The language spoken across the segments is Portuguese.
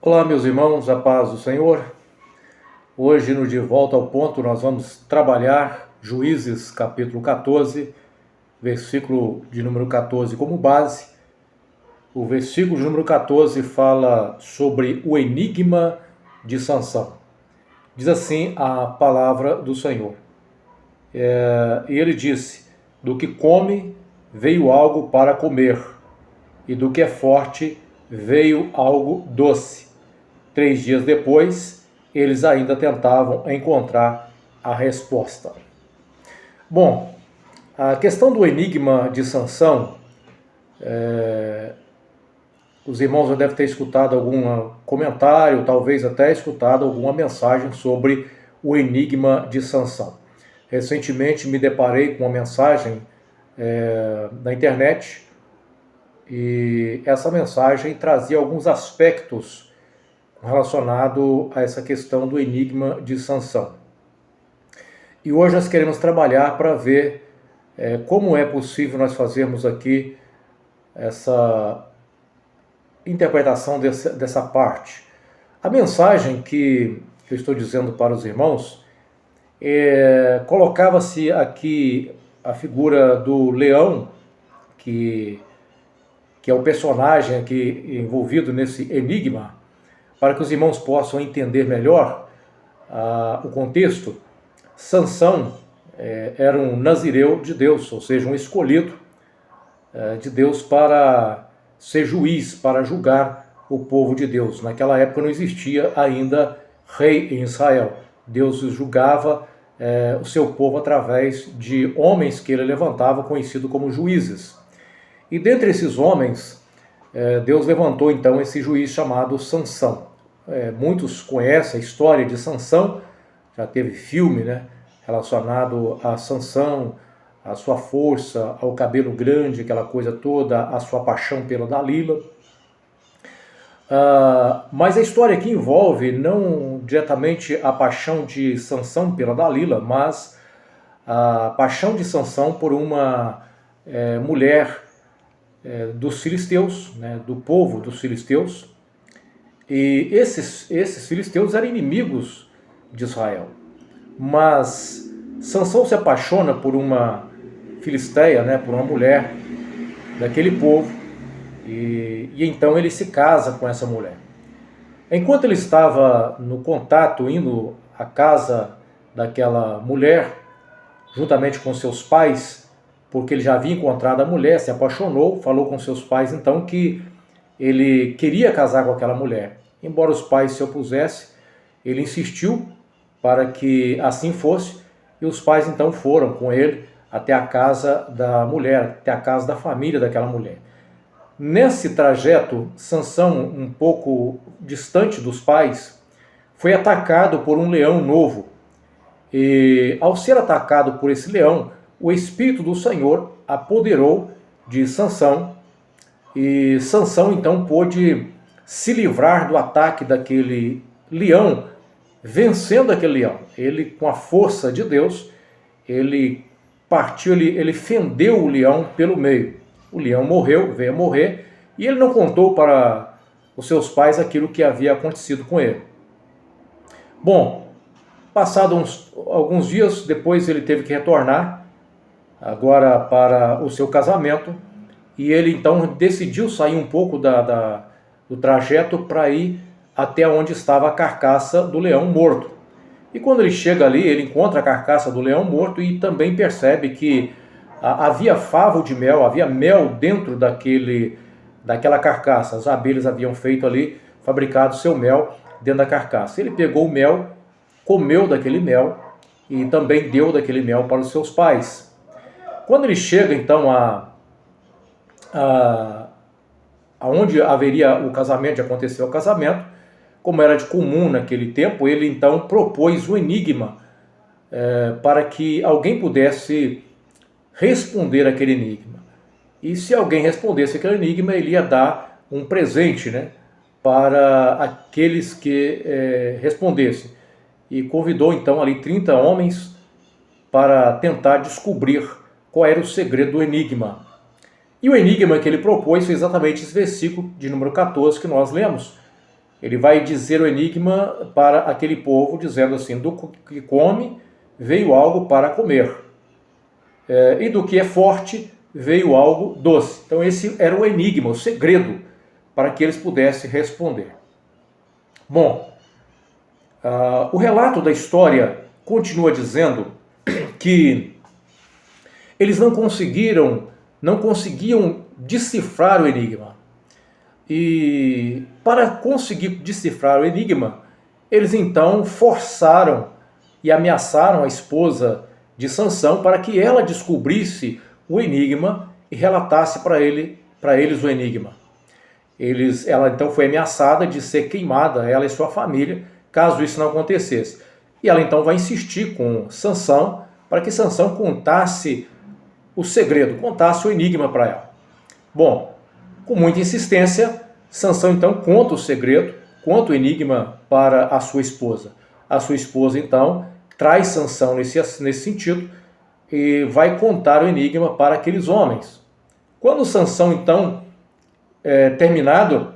Olá, meus irmãos, a paz do Senhor. Hoje, no De Volta ao Ponto, nós vamos trabalhar Juízes, capítulo 14, versículo de número 14 como base. O versículo de número 14 fala sobre o enigma de Sansão. Diz assim a palavra do Senhor. E ele disse: do que come veio algo para comer, e do que é forte veio algo doce. 3 dias depois, eles ainda tentavam encontrar a resposta. Bom, a questão do enigma de Sansão, os irmãos já devem ter escutado algum comentário, talvez até escutado alguma mensagem sobre o enigma de Sansão. Recentemente me deparei com uma mensagem na internet e essa mensagem trazia alguns aspectos relacionado a essa questão do enigma de Sansão. E hoje nós queremos trabalhar para ver como é possível nós fazermos aqui essa interpretação dessa parte. A mensagem que eu estou dizendo para os irmãos colocava-se aqui a figura do leão, que é o personagem aqui envolvido nesse enigma, para que os irmãos possam entender melhor o contexto. Sansão era um nazireu de Deus, ou seja, um escolhido de Deus para ser juiz, para julgar o povo de Deus. Naquela época não existia ainda rei em Israel. Deus julgava o seu povo através de homens que ele levantava, conhecido como juízes. E dentre esses homens, Deus levantou então esse juiz chamado Sansão. Muitos conhecem a história de Sansão, já teve filme, relacionado a Sansão, a sua força, ao cabelo grande, aquela coisa toda, a sua paixão pela Dalila. Mas a história aqui envolve não diretamente a paixão de Sansão pela Dalila, mas a paixão de Sansão por uma mulher dos filisteus, do povo dos filisteus. E esses filisteus eram inimigos de Israel. Mas Sansão se apaixona por uma filisteia, por uma mulher daquele povo, e então ele se casa com essa mulher. Enquanto ele estava no contato, indo à casa daquela mulher, juntamente com seus pais, porque ele já havia encontrado a mulher, se apaixonou, falou com seus pais então que ele queria casar com aquela mulher. Embora os pais se opusessem, ele insistiu para que assim fosse, e os pais então foram com ele até a casa da mulher, até a casa da família daquela mulher. Nesse trajeto, Sansão, um pouco distante dos pais, foi atacado por um leão novo. E ao ser atacado por esse leão, o Espírito do Senhor apoderou de Sansão, e Sansão então pôde se livrar do ataque daquele leão, vencendo aquele leão. Ele, com a força de Deus, ele partiu, ele fendeu o leão pelo meio. O leão morreu, veio a morrer, e ele não contou para os seus pais aquilo que havia acontecido com ele. Bom, passados alguns dias, depois ele teve que retornar, agora para o seu casamento, e ele então decidiu sair um pouco do trajeto para ir até onde estava a carcaça do leão morto. E quando ele chega ali, ele encontra a carcaça do leão morto e também percebe que havia favo de mel, havia mel dentro daquela carcaça. As abelhas haviam feito ali, fabricado seu mel dentro da carcaça. Ele pegou o mel, comeu daquele mel e também deu daquele mel para os seus pais. Quando ele chega então aonde haveria o casamento, de acontecer o casamento, como era de comum naquele tempo, ele então propôs um enigma para que alguém pudesse responder aquele enigma. E se alguém respondesse aquele enigma, ele ia dar um presente para aqueles que respondessem. E convidou então ali 30 homens para tentar descobrir qual era o segredo do enigma. E o enigma que ele propôs foi exatamente esse versículo de número 14 que nós lemos, Ele vai dizer o enigma para aquele povo, dizendo assim: do que come veio algo para comer, e do que é forte veio algo doce. Então esse era o enigma, o segredo, para que eles pudessem responder. Bom, o relato da história continua dizendo que eles não conseguiam decifrar o enigma. E para conseguir decifrar o enigma, eles então forçaram e ameaçaram a esposa de Sansão para que ela descobrisse o enigma e relatasse para eles o enigma. Ela então foi ameaçada de ser queimada, ela e sua família, caso isso não acontecesse. E ela então vai insistir com Sansão para que Sansão contasse o segredo, contasse o enigma para ela. Bom, com muita insistência, Sansão então conta o segredo, conta o enigma para a sua esposa. A sua esposa então traz Sansão nesse sentido e vai contar o enigma para aqueles homens. Quando Sansão então, terminado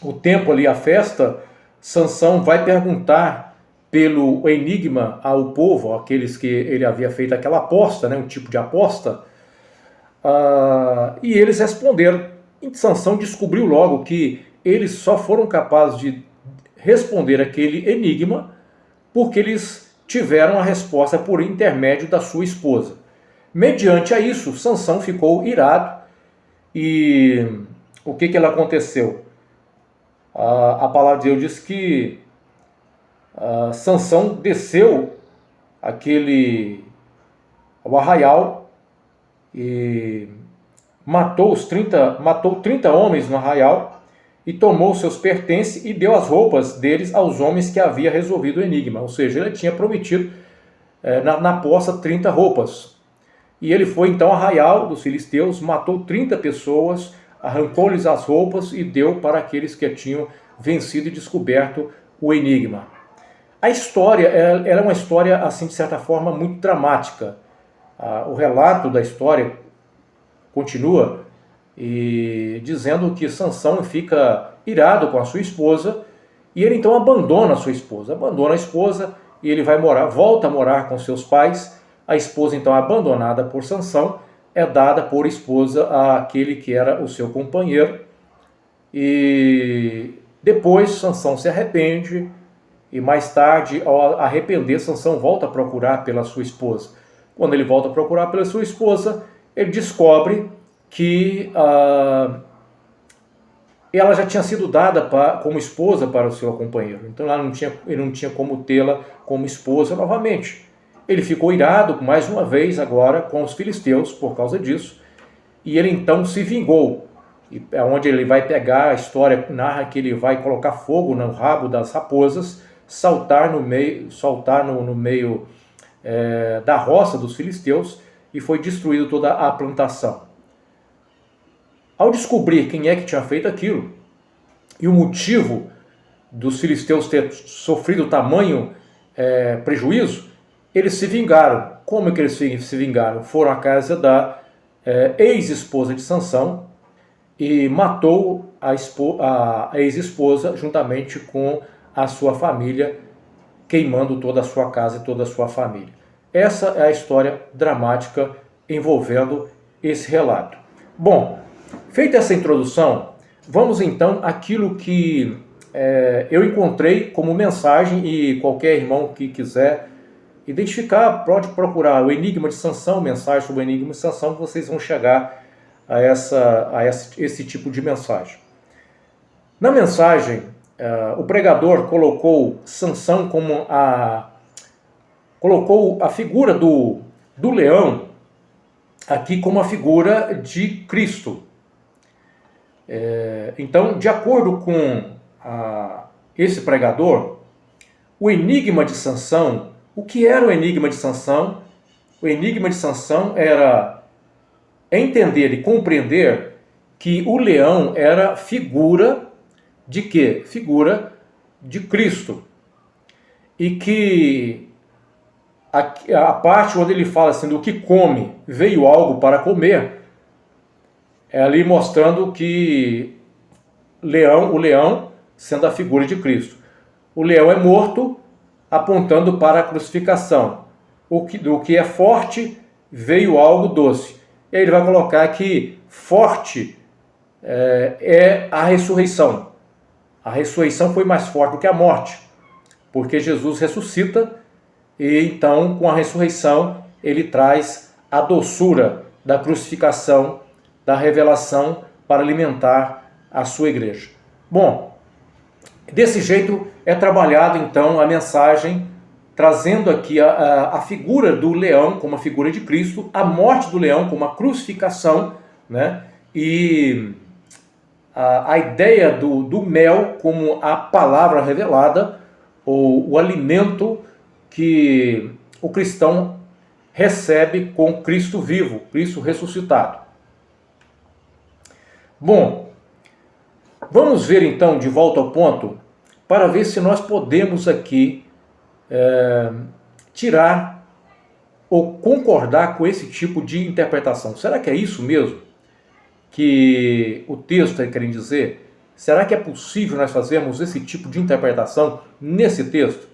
o tempo ali, a festa, Sansão vai perguntar pelo enigma ao povo, aqueles que ele havia feito aquela aposta, um tipo de aposta, e eles responderam. E Sansão descobriu logo que eles só foram capazes de responder aquele enigma porque eles tiveram a resposta por intermédio da sua esposa. Mediante a isso, Sansão ficou irado e o que aconteceu? A palavra de Deus diz que Sansão desceu o arraial e matou 30 homens no arraial e tomou seus pertences e deu as roupas deles aos homens que havia resolvido o enigma. Ou seja, ele tinha prometido na poça 30 roupas. E ele foi então ao arraial dos filisteus, matou 30 pessoas, arrancou-lhes as roupas e deu para aqueles que tinham vencido e descoberto o enigma. A história é uma história, assim, de certa forma, muito dramática. O relato da história continua dizendo que Sansão fica irado com a sua esposa e ele então abandona a sua esposa. Abandona a esposa e ele volta a morar com seus pais. A esposa então abandonada por Sansão é dada por esposa àquele que era o seu companheiro. E depois Sansão se arrepende e mais tarde, ao arrepender, Sansão volta a procurar pela sua esposa. Quando ele volta a procurar pela sua esposa, ele descobre que ela já tinha sido dada como esposa para o seu companheiro. Então ele não tinha como tê-la como esposa novamente. Ele ficou irado mais uma vez agora com os filisteus por causa disso. E ele então se vingou. E é onde ele vai pegar, a história narra que ele vai colocar fogo no rabo das raposas, saltar no meio da roça dos filisteus, e foi destruída toda a plantação. Ao descobrir quem é que tinha feito aquilo, e o motivo dos filisteus ter sofrido tamanho prejuízo, eles se vingaram. Como é que eles se vingaram? Foram à casa da ex-esposa de Sansão e matou a ex-esposa juntamente com a sua família, queimando toda a sua casa e toda a sua família. Essa é a história dramática envolvendo esse relato. Bom, feita essa introdução, vamos então àquilo que eu encontrei como mensagem, e qualquer irmão que quiser identificar, pode procurar o Enigma de Sansão, mensagem sobre o Enigma de Sansão, que vocês vão chegar a esse tipo de mensagem. Na mensagem, o pregador colocou Sansão colocou a figura do leão aqui como a figura de Cristo. Então, de acordo com esse pregador, o enigma de Sansão, o que era o enigma de Sansão? O enigma de Sansão era entender e compreender que o leão era figura de quê? Figura de Cristo. E que a parte onde ele fala assim, do que come, veio algo para comer, é ali mostrando que o leão sendo a figura de Cristo. O leão é morto, apontando para a crucificação. Do que é forte, veio algo doce. E aí ele vai colocar que forte é a ressurreição. A ressurreição foi mais forte do que a morte, porque Jesus ressuscita e então com a ressurreição ele traz a doçura da crucificação, da revelação para alimentar a sua igreja. Bom, desse jeito é trabalhado então a mensagem, trazendo aqui a figura do leão como a figura de Cristo, a morte do leão como a crucificação, né? E a ideia do mel como a palavra revelada, ou o alimento que o cristão recebe com Cristo vivo, Cristo ressuscitado. Bom, vamos ver então de volta ao ponto, para ver se nós podemos aqui tirar ou concordar com esse tipo de interpretação. Será que é isso mesmo que o texto está querendo dizer? Será que é possível nós fazermos esse tipo de interpretação nesse texto?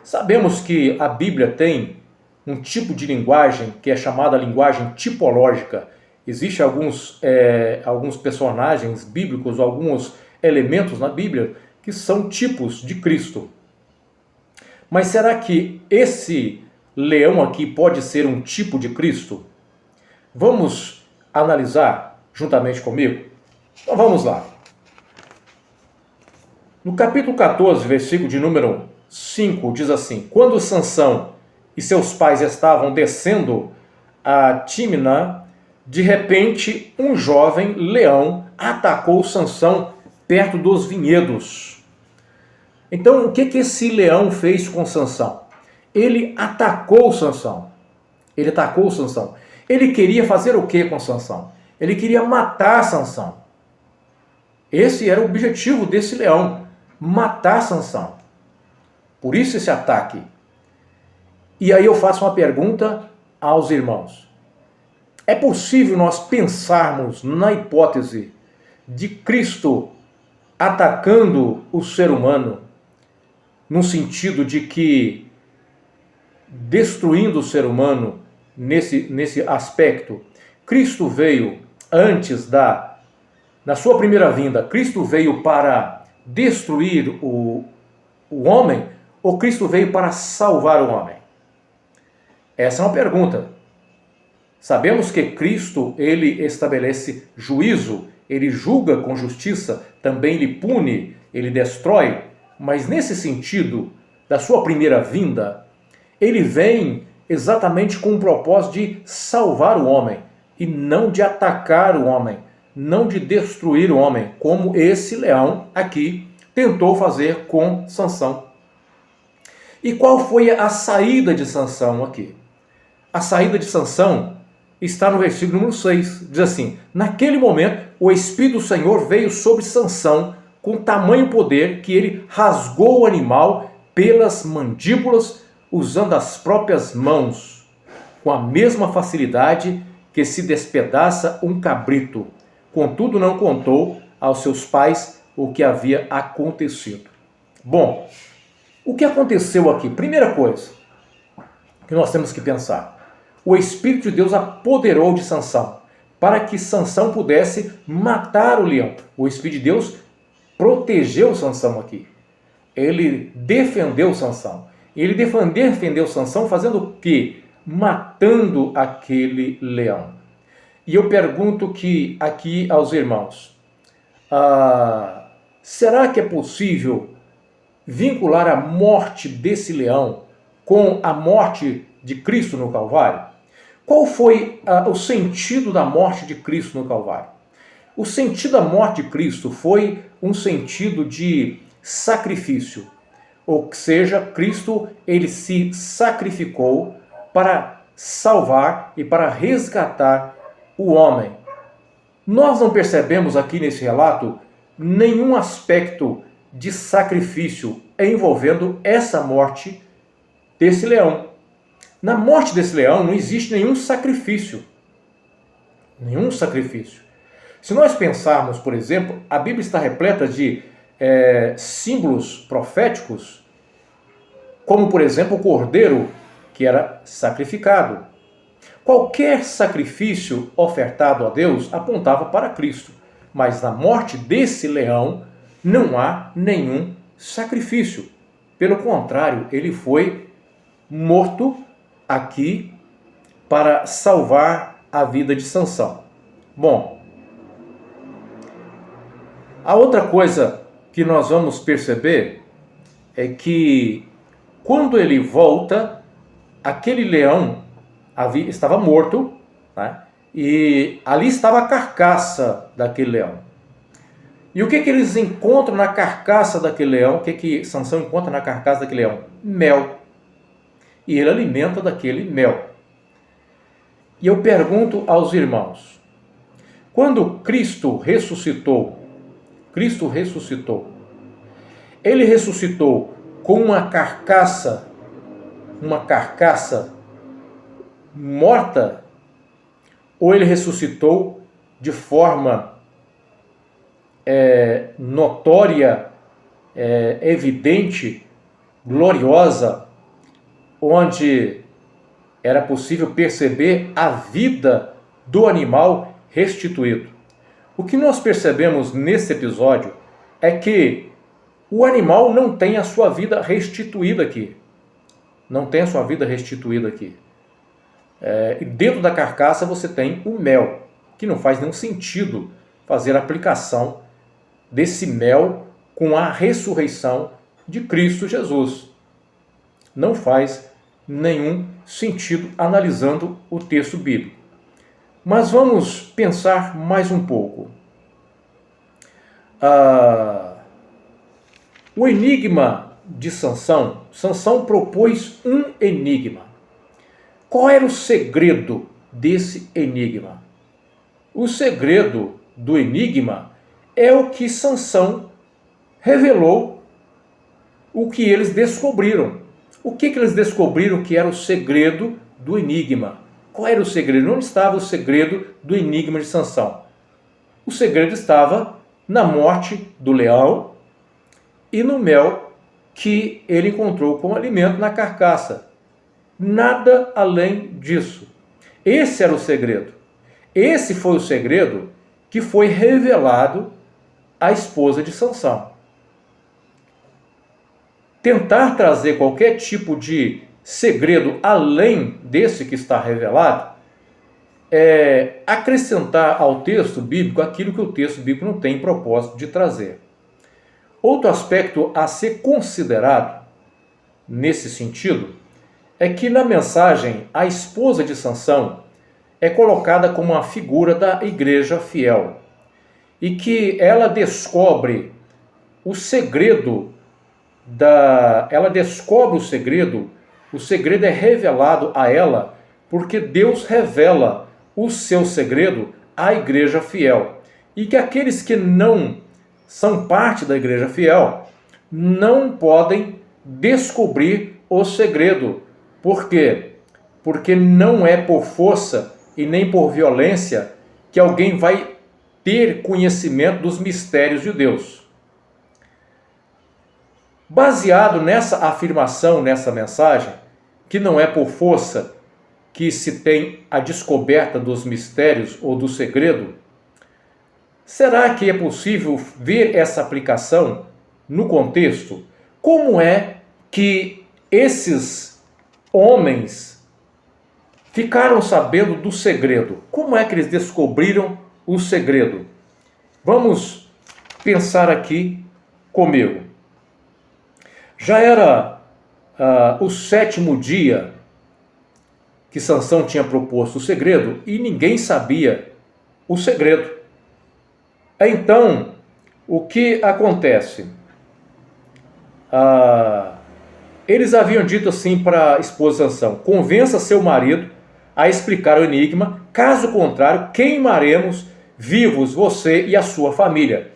Sabemos que a Bíblia tem um tipo de linguagem que é chamada linguagem tipológica. Existem alguns personagens bíblicos, alguns elementos na Bíblia que são tipos de Cristo. Mas será que esse leão aqui pode ser um tipo de Cristo? Vamos analisar juntamente comigo? Então vamos lá. No capítulo 14, versículo de número 5, diz assim: quando Sansão e seus pais estavam descendo a Tímina, de repente um jovem leão atacou Sansão perto dos vinhedos. Então, o que esse leão fez com Sansão? Ele atacou Sansão. Ele atacou Sansão. Ele queria fazer o que com Sansão? Ele queria matar Sansão. Esse era o objetivo desse leão, matar Sansão. Por isso esse ataque. E aí eu faço uma pergunta aos irmãos. É possível nós pensarmos na hipótese de Cristo atacando o ser humano, no sentido de que destruindo o ser humano nesse aspecto? Cristo veio antes na sua primeira vinda, Cristo veio para destruir o homem, ou Cristo veio para salvar o homem? Essa é uma pergunta. Sabemos que Cristo, ele estabelece juízo, ele julga com justiça, também ele pune, ele destrói, mas nesse sentido, da sua primeira vinda, ele vem exatamente com o propósito de salvar o homem, e não de atacar o homem, não de destruir o homem, como esse leão aqui tentou fazer com Sansão. E qual foi a saída de Sansão aqui? A saída de Sansão está no versículo número 6, diz assim: naquele momento o Espírito do Senhor veio sobre Sansão com tamanho poder que ele rasgou o animal pelas mandíbulas, usando as próprias mãos, com a mesma facilidade que se despedaça um cabrito. Contudo, não contou aos seus pais o que havia acontecido. Bom, o que aconteceu aqui? Primeira coisa que nós temos que pensar: o Espírito de Deus apoderou de Sansão para que Sansão pudesse matar o leão. O Espírito de Deus protegeu Sansão aqui. Ele defendeu Sansão. Ele defendeu Sansão fazendo o quê? Matando aquele leão. E eu pergunto aqui aos irmãos, será que é possível vincular a morte desse leão com a morte de Cristo no Calvário? Qual foi o sentido da morte de Cristo no Calvário? O sentido da morte de Cristo foi um sentido de sacrifício. Ou seja, Cristo, ele se sacrificou para salvar e para resgatar o homem. Nós não percebemos aqui nesse relato nenhum aspecto de sacrifício envolvendo essa morte desse leão. Na morte desse leão não existe nenhum sacrifício. Nenhum sacrifício. Se nós pensarmos, por exemplo, a Bíblia está repleta de símbolos proféticos, como por exemplo o cordeiro que era sacrificado. Qualquer sacrifício ofertado a Deus apontava para Cristo, mas na morte desse leão não há nenhum sacrifício. Pelo contrário, ele foi morto aqui para salvar a vida de Sansão. Bom, a outra coisa que nós vamos perceber é que quando ele volta, aquele leão estava morto, né? E ali estava a carcaça daquele leão. E o que eles encontram na carcaça daquele leão? O que Sansão encontra na carcaça daquele leão? Mel. E ele alimenta daquele mel. E eu pergunto aos irmãos, quando Cristo ressuscitou, ele ressuscitou com uma carcaça morta, ou ele ressuscitou de forma notória, evidente, gloriosa, onde era possível perceber a vida do animal restituído? O que nós percebemos nesse episódio é que o animal não tem a sua vida restituída aqui. Não tem a sua vida restituída aqui. E dentro da carcaça você tem o mel, que não faz nenhum sentido fazer a aplicação desse mel com a ressurreição de Cristo Jesus. Não faz nenhum sentido analisando o texto bíblico. Mas vamos pensar mais um pouco. O enigma de Sansão. Sansão propôs um enigma. Qual era o segredo desse enigma? O segredo do enigma é o que Sansão revelou, o que eles descobriram. O que eles descobriram que era o segredo do enigma? Qual era o segredo? Onde estava o segredo do enigma de Sansão? O segredo estava na morte do leão e no mel que ele encontrou como alimento na carcaça. Nada além disso. Esse era o segredo. Esse foi o segredo que foi revelado à esposa de Sansão. Tentar trazer qualquer tipo de segredo além desse que está revelado é acrescentar ao texto bíblico aquilo que o texto bíblico não tem propósito de trazer. Outro aspecto a ser considerado nesse sentido é que na mensagem a esposa de Sansão é colocada como uma figura da igreja fiel e que ela descobre o segredo o segredo é revelado a ela porque Deus revela o seu segredo à igreja fiel e que aqueles que não são parte da igreja fiel não podem descobrir o segredo. Por quê? Porque não é por força e nem por violência que alguém vai ter conhecimento dos mistérios de Deus. Baseado nessa afirmação, nessa mensagem, que não é por força que se tem a descoberta dos mistérios ou do segredo, será que é possível ver essa aplicação no contexto? Como é que esses homens ficaram sabendo do segredo? Como é que eles descobriram o segredo? Vamos pensar aqui comigo. Já era o 7º dia que Sansão tinha proposto o segredo e ninguém sabia o segredo. Então, o que acontece? Eles haviam dito assim para a esposa Sansão: convença seu marido a explicar o enigma, caso contrário, queimaremos vivos você e a sua família.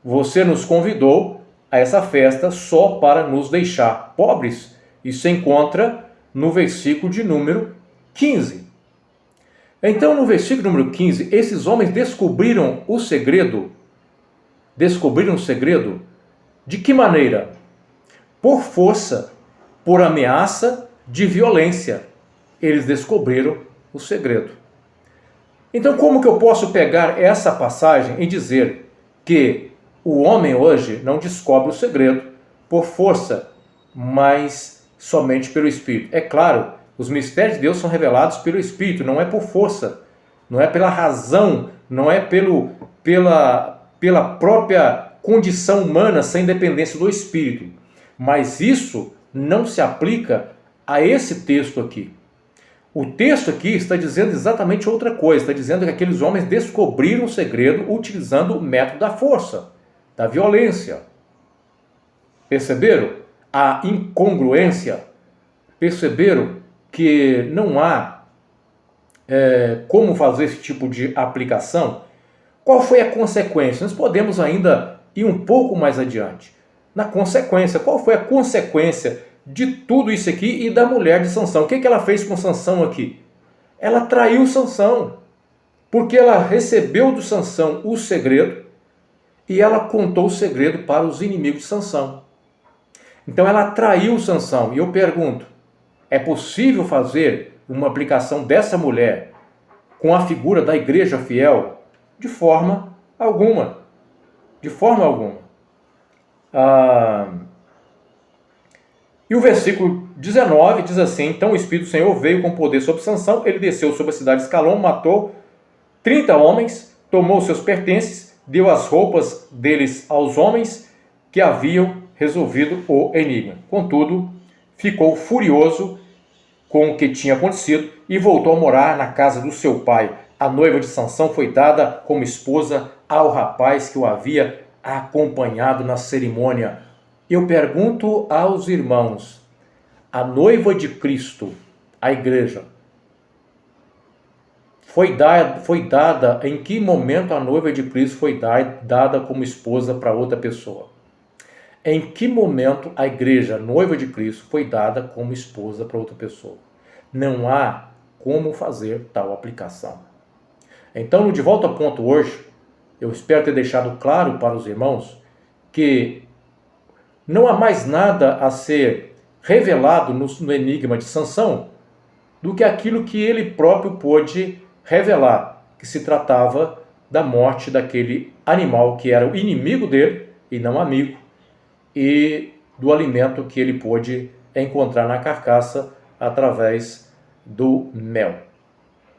Você nos convidou a essa festa só para nos deixar pobres. Isso se encontra no versículo de número 15. Então, no versículo número 15, esses homens descobriram o segredo De que maneira? Por força, por ameaça de violência. Eles descobriram o segredo. Então, como que eu posso pegar essa passagem e dizer que o homem hoje não descobre o segredo por força, mas somente pelo Espírito? É claro, os mistérios de Deus são revelados pelo Espírito, não é por força, não é pela razão, não é pela própria condição humana sem dependência do Espírito. Mas isso não se aplica a esse texto aqui. O texto aqui está dizendo exatamente outra coisa. Está dizendo que aqueles homens descobriram o segredo utilizando o método da força, da violência. Perceberam a incongruência? Perceberam que não há como fazer esse tipo de aplicação? Qual foi a consequência? Nós podemos ainda ir um pouco mais adiante. Na consequência, qual foi a consequência de tudo isso aqui e da mulher de Sansão? O que ela fez com Sansão aqui? Ela traiu Sansão, porque ela recebeu do Sansão o segredo e ela contou o segredo para os inimigos de Sansão. Então ela traiu Sansão. E eu pergunto, é possível fazer uma aplicação dessa mulher com a figura da igreja fiel? De forma alguma. De forma alguma. E o versículo 19 diz assim: então o Espírito do Senhor veio com poder sobre Sansão, ele desceu sobre a cidade de Escalon, matou 30 homens, tomou seus pertences, deu as roupas deles aos homens que haviam resolvido o enigma. Contudo, ficou furioso com o que tinha acontecido e voltou a morar na casa do seu pai. A noiva de Sansão foi dada como esposa ao rapaz que o havia acompanhado na cerimônia. Eu pergunto aos irmãos, a noiva de Cristo, a igreja, foi dada, em que momento a noiva de Cristo foi dada como esposa para outra pessoa? Em que momento a igreja, noiva de Cristo, foi dada como esposa para outra pessoa? Não há como fazer tal aplicação. Então, no De Volta ao Ponto hoje, eu espero ter deixado claro para os irmãos que não há mais nada a ser revelado no enigma de Sansão do que aquilo que ele próprio pôde revelar, que se tratava da morte daquele animal que era o inimigo dele e não amigo, e do alimento que ele pôde encontrar na carcaça através do mel.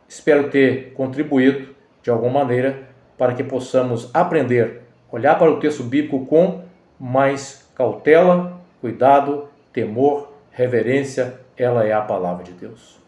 Espero ter contribuído de alguma maneira para que possamos aprender, olhar para o texto bíblico com mais cautela, cuidado, temor, reverência. Ela é a palavra de Deus.